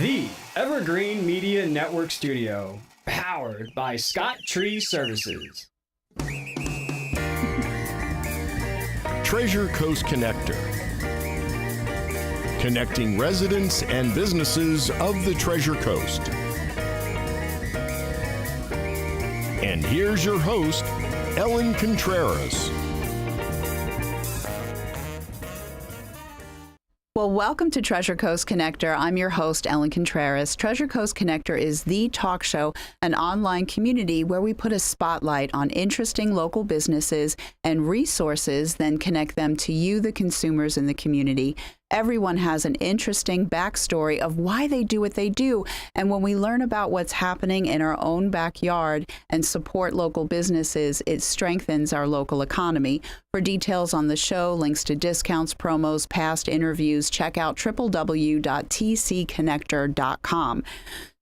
The Evergreen Media Network Studio, powered by Scott Tree Services. Treasure Coast Connector, connecting residents and businesses of the Treasure Coast. And here's your host, Ellen Contreras. Well, welcome to Treasure Coast Connector. I'm your host, Ellen Contreras. Treasure Coast Connector is the talk show, an online community where we put a spotlight on interesting local businesses and resources, then connect them to you, the consumers in the community. Everyone has an interesting backstory of why they do what they do. And when we learn about what's happening in our own backyard and support local businesses, it strengthens our local economy. For details on the show, links to discounts, promos, past interviews, check out www.tcconnector.com.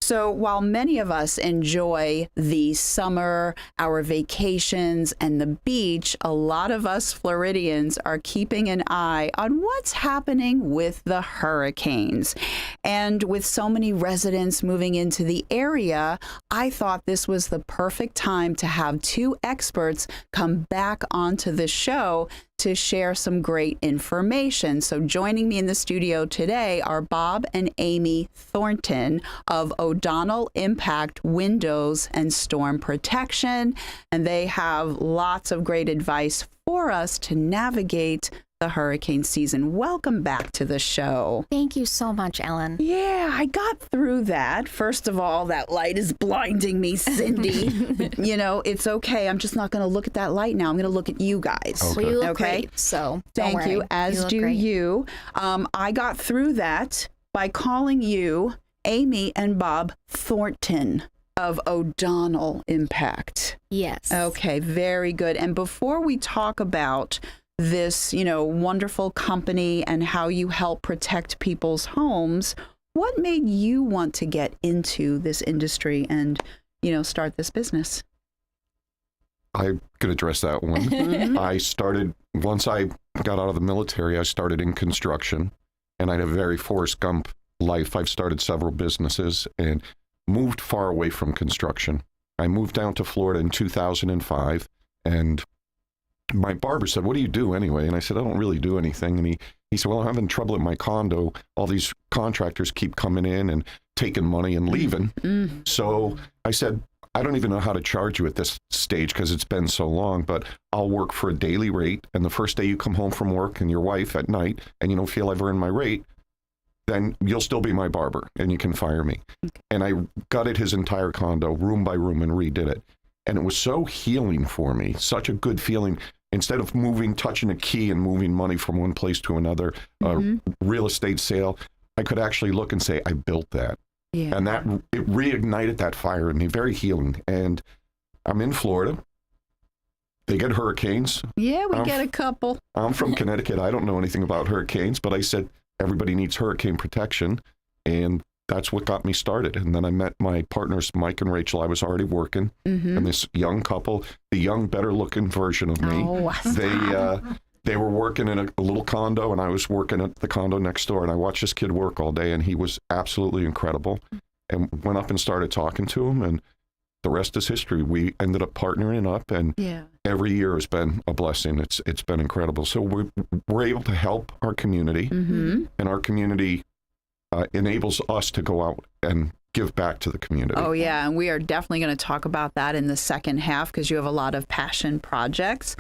So while many of us enjoy the summer, our vacations, and the beach, a lot of us Floridians are keeping an eye on what's happening with the hurricanes. And with so many residents moving into the area, I thought this was the perfect time to have two experts come back onto the show to share some great information. So joining me in the studio today are Bob and Amy Thornton of O'Donnell Impact Windows and Storm Protection, and they have lots of great advice for us to navigate the hurricane season. Welcome back to the show. Thank you so much, Ellen. Yeah, I got through that. First of all, that light is blinding me, Cindy. You know, it's okay. I'm just not going to look at that light now. I'm going to look at you guys. Okay. Well, you look great, so don't Thank you, worry. as do you. I got through that by calling you Amy and Bob Thornton of O'Donnell Impact. Yes. Okay, very good. And before we talk about this, wonderful company and how you help protect people's homes, what made you want to get into this industry and, start this business? I could address that one. I started, once I got out of the military, I started in construction, and I had a very Forrest Gump life. I've started several businesses and moved far away from construction. I moved down to Florida in 2005, and my barber said, "What do you do anyway?" And I said, "I don't really do anything." And he said, "Well, I'm having trouble at my condo. All these contractors keep coming in and taking money and leaving." So I said, "I don't even know how to charge you at this stage because it's been so long, but I'll work for a daily rate. And the first day you come home from work and your wife at night and you don't feel I've earned my rate, then you'll still be my barber and you can fire me." Okay. And I gutted his entire condo room by room and redid it. And it was so healing for me, such a good feeling. Instead of touching a key and moving money from one place to another, a real estate sale, I could actually look and say, I built that. Yeah. And it reignited that fire in me, very healing. And I'm in Florida. They get hurricanes. Yeah, we get a couple. I'm from Connecticut. I don't know anything about hurricanes, but I said, everybody needs hurricane protection. And that's what got me started. And then I met my partners, Mike and Rachel. I was already working. And this young couple, the young, better looking version of me, they were working in a little condo and I was working at the condo next door. And I watched this kid work all day and he was absolutely incredible. And went up and started talking to him, and the rest is history. We ended up partnering up, and every year has been a blessing. It's been incredible. So we're able to help our community, and our community enables us to go out and give back to the community. Oh, yeah. And we are definitely going to talk about that in the second half because you have a lot of passion projects.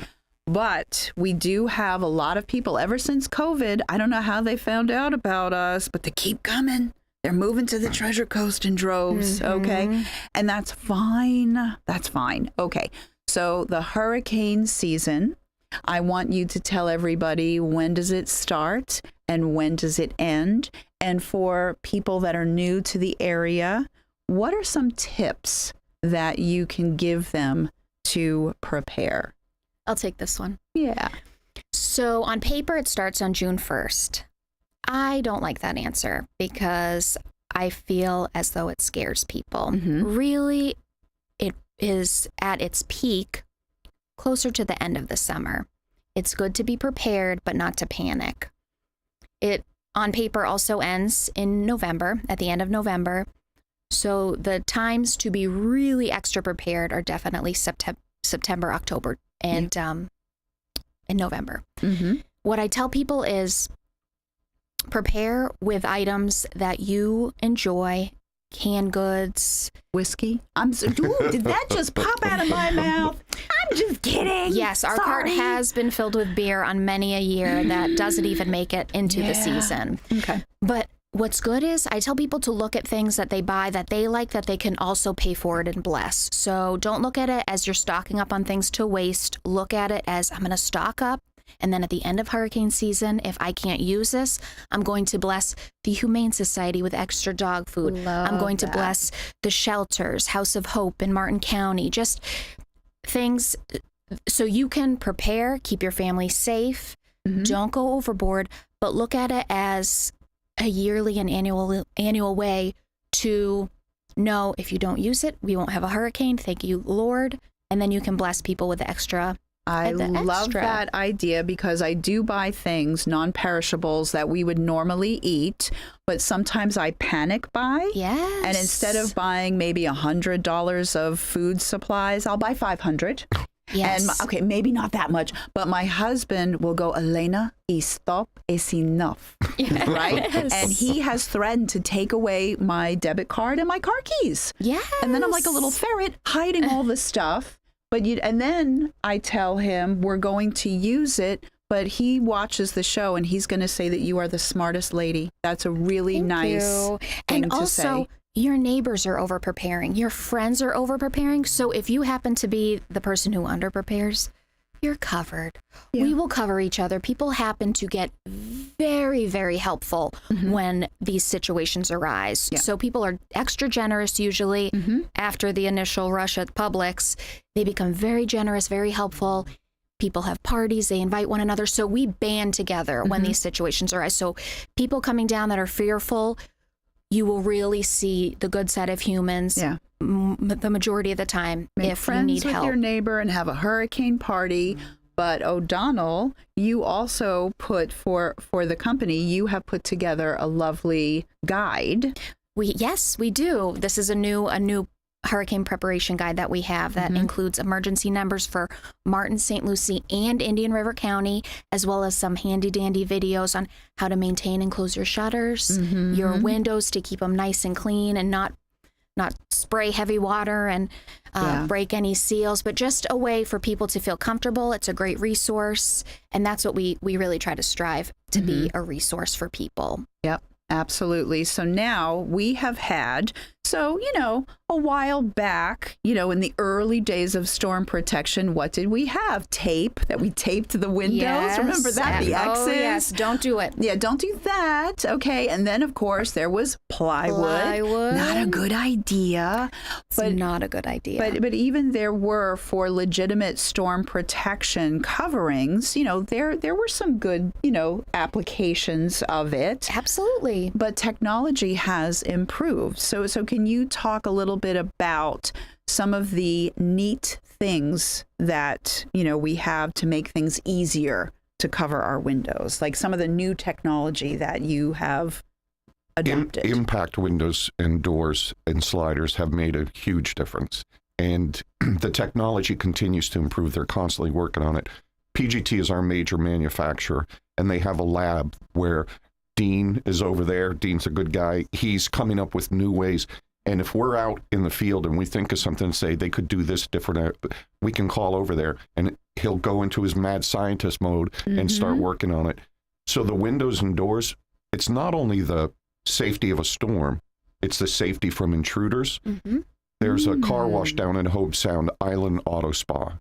But we do have a lot of people ever since COVID. I don't know how they found out about us, but they keep coming. They're moving to the Treasure Coast in droves. Okay. And that's fine. That's fine. Okay. So the hurricane season, I want you to tell everybody, when does it start and when does it end? And for people that are new to the area, what are some tips that you can give them to prepare? I'll take this one. Yeah. So on paper, it starts on June 1st. I don't like that answer because I feel as though it scares people. Really, it is at its peak closer to the end of the summer. It's good to be prepared, but not to panic. It on paper also ends in November, at the end of November. So the times to be really extra prepared are definitely September, October, and in November. Mm-hmm. What I tell people is prepare with items that you enjoy, canned goods. Whiskey. Ooh, did that just pop out of my mouth? I'm just kidding. Yes, our cart has been filled with beer on many a year that doesn't even make it into the season. Okay. But what's good is I tell people to look at things that they buy that they like that they can also pay for it and bless. So don't look at it as you're stocking up on things to waste. Look at it as I'm going to stock up. And then at the end of hurricane season, if I can't use this, I'm going to bless the Humane Society with extra dog food. I'm going to bless the shelters, House of Hope in Martin County, just things so you can prepare, keep your family safe, don't go overboard, but look at it as a yearly and annual way to know if you don't use it, we won't have a hurricane. Thank you, Lord. And then you can bless people with the extra. I love that idea because I do buy things, non-perishables that we would normally eat, but sometimes I panic buy. Yes. And instead of buying maybe $100 of food supplies, I'll buy 500. Yes. And okay, maybe not that much, but my husband will go, Elena, stop, es enough. Yes. Right? And he has threatened to take away my debit card and my car keys. Yes. And then I'm like a little ferret hiding all the stuff. And then I tell him we're going to use it, but he watches the show and he's going to say that you are the smartest lady. That's a really nice thing and to also, say. Your neighbors are over preparing. Your friends are over preparing. So if you happen to be the person who under prepares, you're covered. Yeah. We will cover each other. People happen to get very, very helpful when these situations arise. Yeah. So people are extra generous usually after the initial rush at Publix. They become very generous, very helpful. People have parties, they invite one another. So we band together when these situations arise. So people coming down that are fearful, you will really see the good side of humans. Yeah. The majority of the time, Make if friends you need with help. your neighbor and have a hurricane party. But O'Donnell, you also put for the company, you have put together a lovely guide. Yes, we do. This is a new hurricane preparation guide that we have that includes emergency numbers for Martin, St. Lucie, and Indian River County, as well as some handy dandy videos on how to maintain and close your shutters, your windows to keep them nice and clean and not spray heavy water and break any seals, but just a way for people to feel comfortable. It's a great resource. And that's what we really try to strive to be a resource for people. Yep, absolutely. So now we have had, a while back, in the early days of storm protection, what did we have? Tape that we taped to the windows. Yes. Remember that? The X's. Oh, yes. Don't do it. Yeah, don't do that. Okay. And then, of course, there was plywood. Not a good idea. It's not a good idea. But even there were, for legitimate storm protection coverings, there were some good, applications of it. Absolutely. But technology has improved. So can you talk a little bit about some of the neat things that, we have to make things easier to cover our windows, like some of the new technology that you have adopted? Impact windows and doors and sliders have made a huge difference. And the technology continues to improve. They're constantly working on it. PGT is our major manufacturer, and they have a lab where Dean is over there. Dean's a good guy. He's coming up with new ways. And if we're out in the field and we think of something and say they could do this different, we can call over there and he'll go into his mad scientist mode and start working on it. So the windows and doors, it's not only the safety of a storm, it's the safety from intruders. There's a car wash down in Hobe Sound, Island Auto Spa,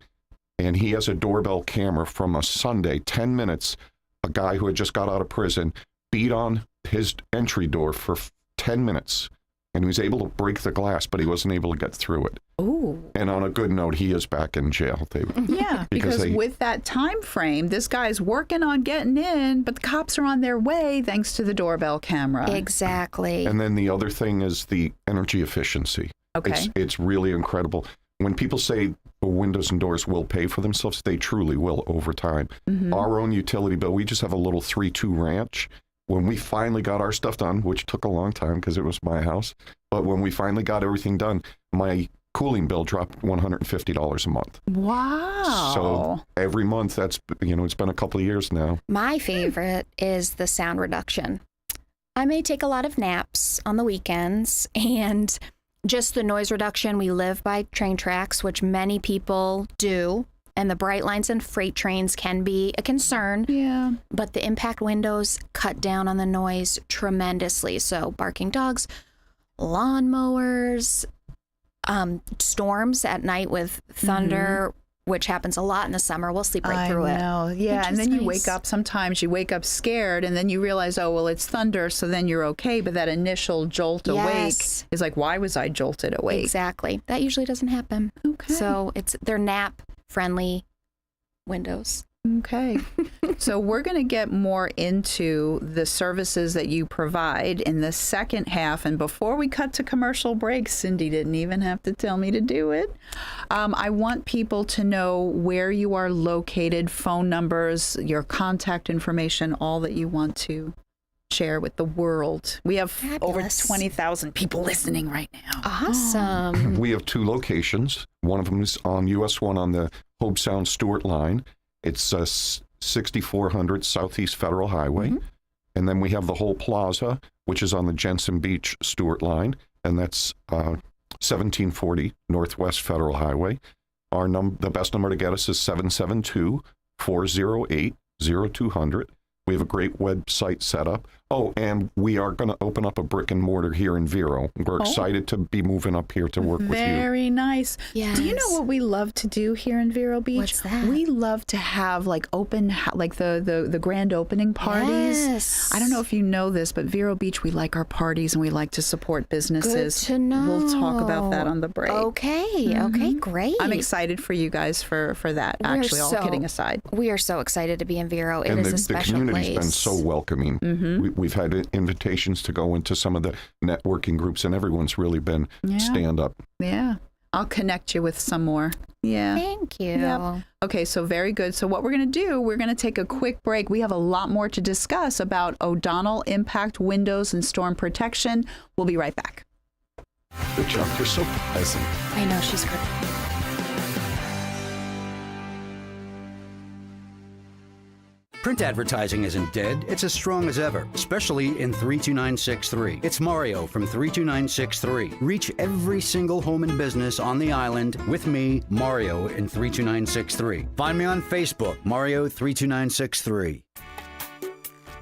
and he has a doorbell camera from a Sunday, 10 minutes, a guy who had just got out of prison beat on his entry door for 10 minutes. And he was able to break the glass, but he wasn't able to get through it. Ooh. And on a good note, he is back in jail. Yeah, because with that time frame, this guy's working on getting in, but the cops are on their way thanks to the doorbell camera. Exactly. And then the other thing is the energy efficiency. Okay. It's really incredible. When people say the windows and doors will pay for themselves, they truly will over time. Our own utility bill, we just have a little 3-2 ranch. when we finally got our stuff done, which took a long time because it was my house, but when we finally got everything done, my cooling bill dropped $150 a month. Wow. So every month, that's, it's been a couple of years now. My favorite is the sound reduction. I may take a lot of naps on the weekends, and just the noise reduction. We live by train tracks, which many people do, and the bright lines and freight trains can be a concern. Yeah. But the impact windows cut down on the noise tremendously. So barking dogs, lawnmowers, storms at night with thunder, which happens a lot in the summer. We'll sleep right through it. I know. Yeah. Which And is then you nice. wake up, sometimes you wake up scared, and then you realize, oh, well, it's thunder. So then you're okay. But that initial jolt awake Yes. is like, why was I jolted awake? Exactly. That usually doesn't happen. Okay. So they're nap friendly windows. Okay. So we're going to get more into the services that you provide in the second half. And before we cut to commercial breaks, Cindy didn't even have to tell me to do it. I want people to know where you are located, phone numbers, your contact information, all that you want to share with the world. We have over Fabulous. 20,000 people listening right now. Awesome. We have 2 locations. One of them is on US 1 on the Hobe Sound Stewart line. It's 6400 Southeast Federal Highway. And then we have the whole plaza, which is on the Jensen Beach Stewart line, and that's 1740 Northwest Federal Highway. The best number to get us is 772-408-0200. We have a great website set up. Oh, and we are going to open up a brick and mortar here in Vero. We're excited to be moving up here to work with you. Very nice. Yes. Do you know what we love to do here in Vero Beach? What's that? We love to have like the grand opening parties. Yes. I don't know if you know this, but Vero Beach, we like our parties and we like to support businesses. Good to know. We'll talk about that on the break. Okay. Okay, great. I'm excited for you guys for that. We're Actually, all so- kidding aside. We are so excited to be in Vero. It And is a the special community's place. been so welcoming. We've had invitations to go into some of the networking groups, and everyone's really been stand up. Yeah. I'll connect you with some more. Yeah. Thank you. Yep. Okay, so very good. So what we're going to do, we're going to take a quick break. We have a lot more to discuss about O'Donnell Impact Windows and Storm Protection. We'll be right back. Good job. You're so pleasant. I know she's great. Print advertising isn't dead, it's as strong as ever, especially in 32963. It's Mario from 32963. Reach every single home and business on the island with me, Mario, in 32963. Find me on Facebook, Mario 32963.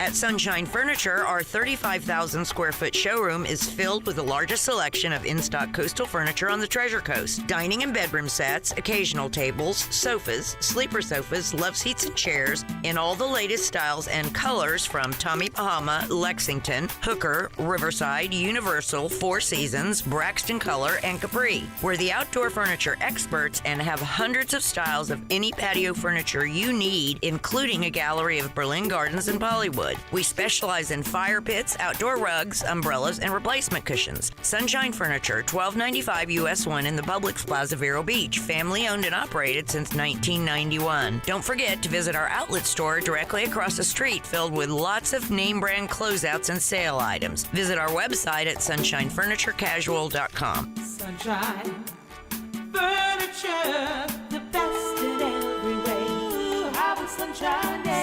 At Sunshine Furniture, our 35,000 square foot showroom is filled with the largest selection of in-stock coastal furniture on the Treasure Coast. Dining and bedroom sets, occasional tables, sofas, sleeper sofas, love seats and chairs in all the latest styles and colors from Tommy Bahama, Lexington, Hooker, Riverside, Universal, Four Seasons, Braxton Color, and Capri. We're the outdoor furniture experts and have hundreds of styles of any patio furniture you need, including a gallery of Berlin Gardens and Bollywood. We specialize in fire pits, outdoor rugs, umbrellas, and replacement cushions. Sunshine Furniture, 1295 US 1 in the Publix Plaza, Vero Beach. Family owned and operated since 1991. Don't forget to visit our outlet store directly across the street, filled with lots of name brand closeouts and sale items. Visit our website at sunshinefurniturecasual.com. Sunshine Furniture, the best in every way. Have a sunshine day.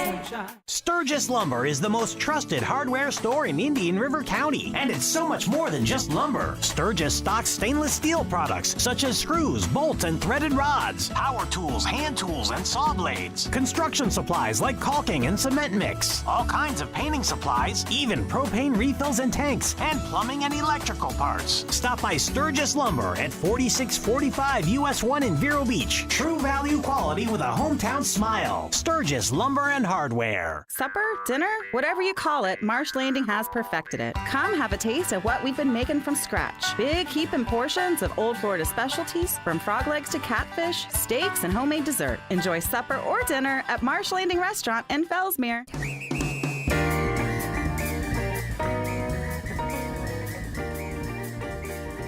Sturgis Lumber is the most trusted hardware store in Indian River County, and it's so much more than just lumber. Sturgis stocks stainless steel products such as screws, bolts, and threaded rods, power tools, hand tools, and saw blades, construction supplies like caulking and cement mix, all kinds of painting supplies, even propane refills and tanks, and plumbing and electrical parts. Stop by Sturgis Lumber at 4645 US 1 in Vero Beach. True value quality with a hometown smile. Sturgis Lumber and Hardware. Supper, dinner, whatever you call it, Marsh Landing has perfected it. Come have a taste of what we've been making from scratch. Big heaping portions of Old Florida specialties, from frog legs to catfish, steaks, and homemade dessert. Enjoy supper or dinner at Marsh Landing Restaurant in Fellsmere.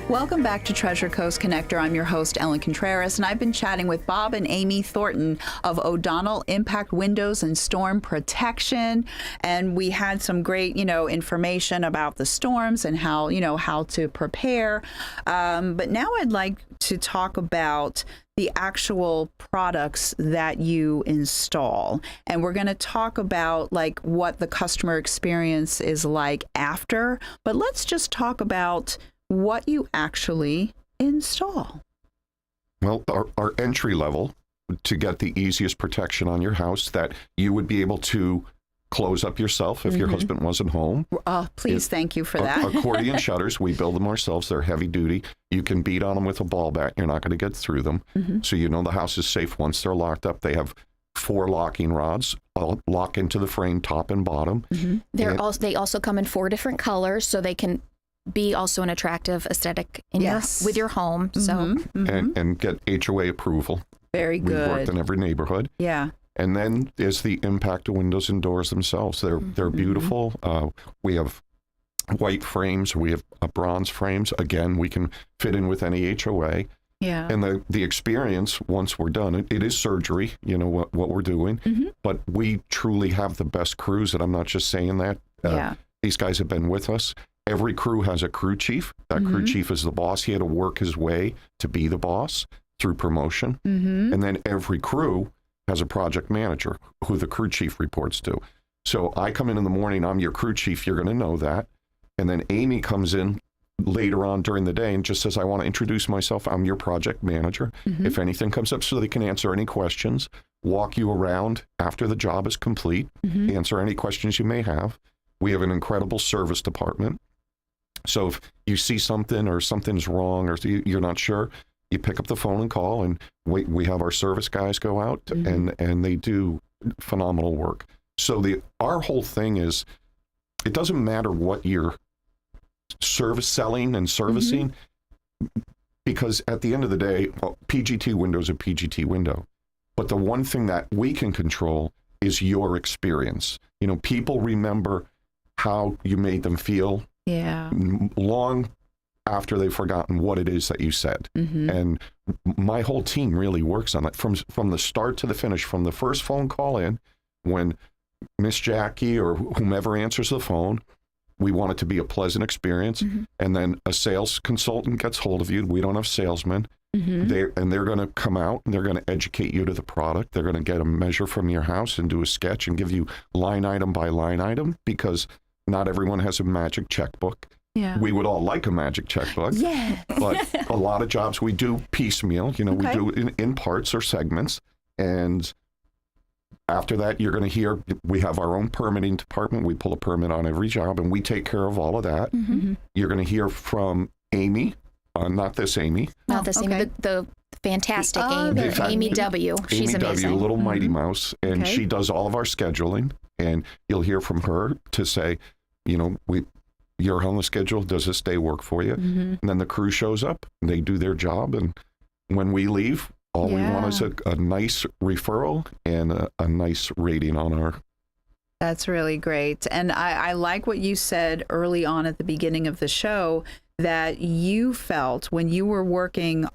Welcome back to Treasure Coast Connector. I'm your host, Ellen Contreras, and I've been chatting with Bob and Amy Thornton of O'Donnell Impact Windows and Storm Protection. And we had some great, information about the storms and how to prepare. But now I'd like to talk about the actual products that you install. And we're going to talk about like what the customer experience is like after, but let's just talk about what you actually install. Well, our entry level to get the easiest protection on your house that you would be able to close up yourself if your husband wasn't home. Please, thank you for that. Accordion shutters, we build them ourselves. They're heavy duty. You can beat on them with a ball bat. You're not going to get through them. So you know the house is safe once they're locked up. They have 4 locking rods, all lock into the frame, top and bottom. They also come in 4 different colors, so they can be also an attractive aesthetic with your home. So and get HOA approval. Very good. We've worked in every neighborhood. Yeah. And then there's the impact of windows and doors themselves. They're beautiful. We have white frames. We have bronze frames. Again, we can fit in with any HOA. Yeah. And the experience, once we're done, it is surgery, what we're doing. But we truly have the best crews, and I'm not just saying that. These guys have been with us. Every crew has a crew chief. That crew chief is the boss. He had to work his way to be the boss through promotion. And then every crew has a project manager who the crew chief reports to. So I come in the morning, I'm your crew chief, you're going to know that. And then Amy comes in later on during the day and just says, I want to introduce myself. I'm your project manager. If anything comes up, so they can answer any questions, walk you around after the job is complete, answer any questions you may have. We have an incredible service department. So if you see something or something's wrong or you're not sure, you pick up the phone and call, and we have our service guys go out and they do phenomenal work. So our whole thing is, it doesn't matter what you're selling and servicing, because at the end of the day, PGT window is a PGT window. But the one thing that we can control is your experience. People remember how you made them feel long after they've forgotten what it is that you said. And my whole team really works on it from the start to the finish, from the first phone call in, when Miss Jackie or whomever answers the phone, we want it to be a pleasant experience. And then a sales consultant gets hold of you. We don't have salesmen. They're going to come out and they're going to educate you to the product. They're going to get a measure from your house and do a sketch and give you line item by line item, because not everyone has a magic checkbook. We would all like a magic checkbook. But a lot of jobs we do piecemeal. We do it in parts or segments. And after that, you're going to hear, we have our own permitting department. We pull a permit on every job, and we take care of all of that. You're going to hear from Amy, not this Amy. Not this Amy, the fantastic Amy, Amy W. She's Amy amazing. W, little Mighty Mouse, and she does all of our scheduling. And you'll hear from her to say, you're on the schedule. Does this day work for you? And then the crew shows up, and they do their job. And when we leave, all we want is a nice referral and a nice rating on our. That's really great. And I like what you said early on at the beginning of the show, that you felt when you were working,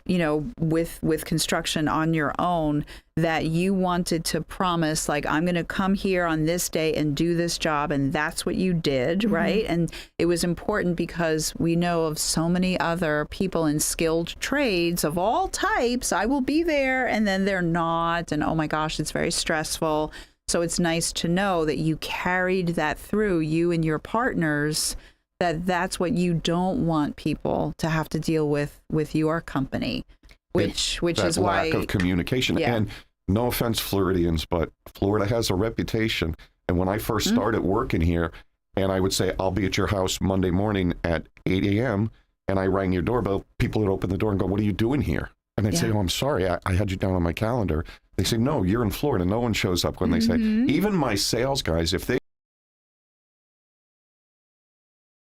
with construction on your own, that you wanted to promise, like, I'm going to come here on this day and do this job. And that's what you did, right? And it was important because we know of so many other people in skilled trades of all types. I will be there, and then they're not. And oh my gosh, it's very stressful. So it's nice to know that you carried that through, you and your partners, that's what you don't want people to have to deal with your company, which is why lack of communication. And no offense, Floridians, but Florida has a reputation. And when I first started working here, and I would say, I'll be at your house Monday morning at 8 a.m., and I rang your doorbell, people would open the door and go, what are you doing here? And I'd say, oh, I'm sorry, I had you down on my calendar. They say, no, you're in Florida. No one shows up when they say, even my sales guys, if they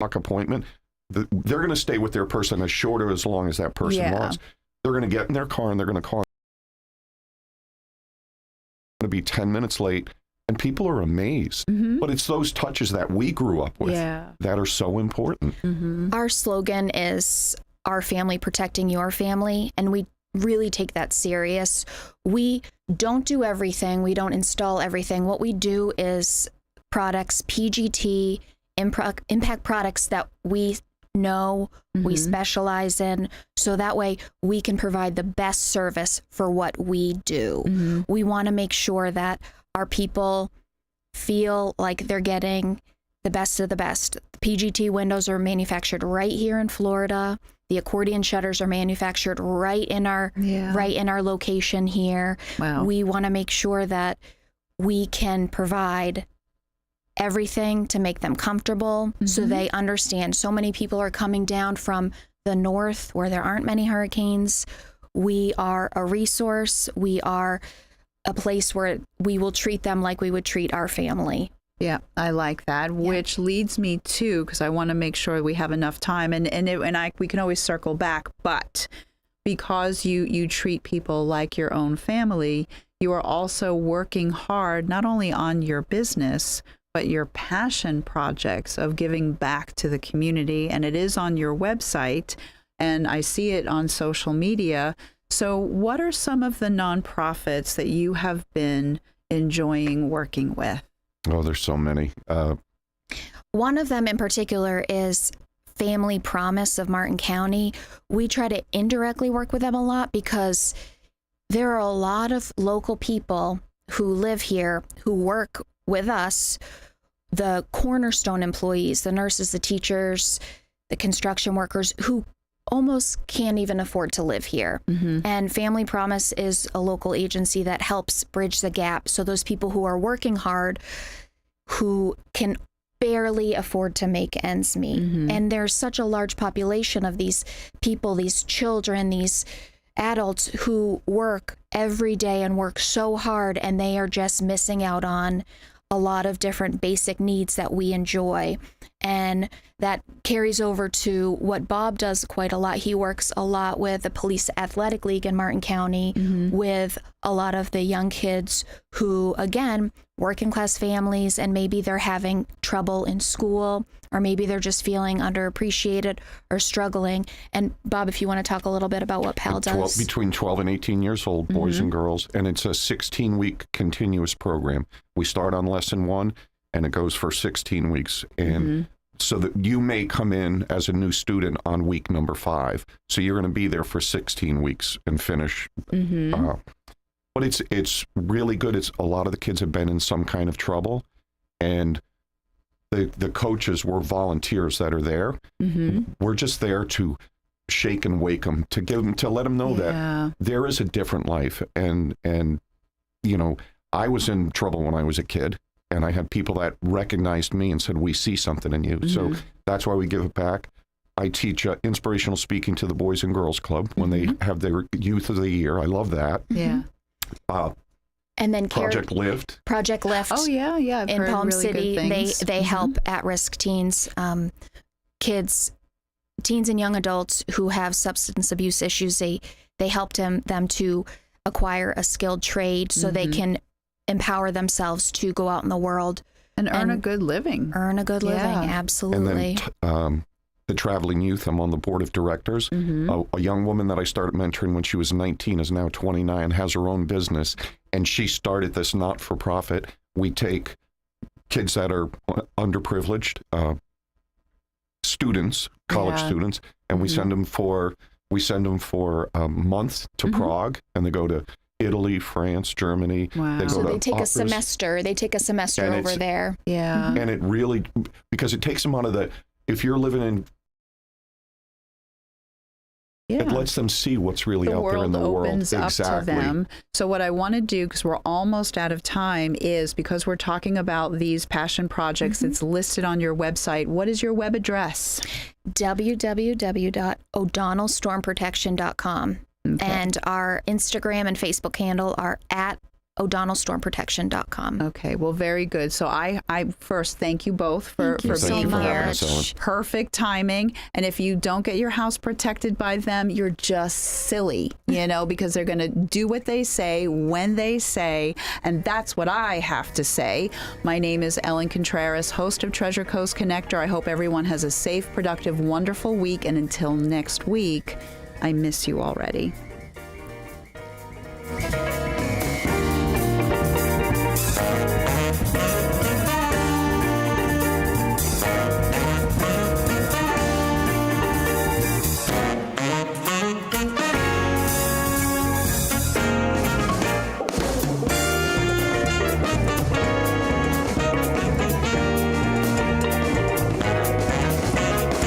appointment, they're going to stay with their person as short or as long as that person wants. They're going to get in their car and they're going to call. Going to be 10 minutes late, and people are amazed. But it's those touches that we grew up with that are so important. Our slogan is our family protecting your family, and we really take that serious. We don't do everything. We don't install everything. What we do is products, PGT, impact products that we know, we specialize in, so that way we can provide the best service for what we do. We want to make sure that our people feel like they're getting the best of the best. The PGT windows are manufactured right here in Florida. The accordion shutters are manufactured right in our location here. Wow. We want to make sure that we can provide everything to make them comfortable so they understand. So many people are coming down from the north where there aren't many hurricanes. We are a resource. We are a place where we will treat them like we would treat our family. Yeah, I like that, which leads me to, because I want to make sure we have enough time, we can always circle back, but because you treat people like your own family, you are also working hard not only on your business, but your passion projects of giving back to the community. And it is on your website, and I see it on social media. So what are some of the nonprofits that you have been enjoying working with? Oh, there's so many. One of them in particular is Family Promise of Martin County. We try to indirectly work with them a lot because there are a lot of local people who live here who work with us, the cornerstone employees, the nurses, the teachers, the construction workers who almost can't even afford to live here. And Family Promise is a local agency that helps bridge the gap. So those people who are working hard, who can barely afford to make ends meet. And there's such a large population of these people, these children, these adults who work every day and work so hard, and they are just missing out on a lot of different basic needs that we enjoy. And that carries over to what Bob does quite a lot. He works a lot with the Police Athletic League in Martin County with a lot of the young kids who, again, working class families, and maybe they're having trouble in school, or maybe they're just feeling underappreciated or struggling. And Bob, if you want to talk a little bit about what PAL does. Between 12 and 18 years old, boys and girls, and it's a 16-week continuous program. We start on lesson 1, and it goes for 16 weeks. And so that you may come in as a new student on week number 5. So you're going to be there for 16 weeks and finish. But it's really good. It's a lot of the kids have been in some kind of trouble, and the coaches were volunteers that are there. We're just there to shake and wake them, to let them know that there is a different life. And you know, I was in trouble when I was a kid, and I had people that recognized me and said, "We see something in you." So that's why we give it back. I teach inspirational speaking to the Boys and Girls Club when they have their Youth of the Year. I love that. And then Project Lift. Oh yeah, I've in heard Palm really City, good things. they help at-risk teens, kids, teens and young adults who have substance abuse issues. They help them to acquire a skilled trade so they can empower themselves to go out in the world and earn a good living. Absolutely. And then the Traveling Youth, I'm on the board of directors. A young woman that I started mentoring when she was 19 is now 29, has her own business, and she started this not-for-profit. We take kids that are underprivileged, students, college students, and we send them for a month to Prague, and they go to Italy, France, Germany. Wow. So they take a semester. They take a semester over there. Yeah. And it really, because it takes them out of if you're living in, it lets them see what's really out there in the world. Opens up to them. So what I want to do, because we're almost out of time, is because we're talking about these passion projects, it's listed on your website. What is your web address? www.o'donnellstormprotection.com. And our Instagram and Facebook handle are at o'donnellstormprotection.com. Okay, well, very good. So I first thank you both for Thank you so being for having here. us, Ellen. Perfect timing. And if you don't get your house protected by them, you're just silly, because they're going to do what they say when they say. And that's what I have to say. My name is Ellen Contreras, host of Treasure Coast Connector. I hope everyone has a safe, productive, wonderful week. And until next week, I miss you already.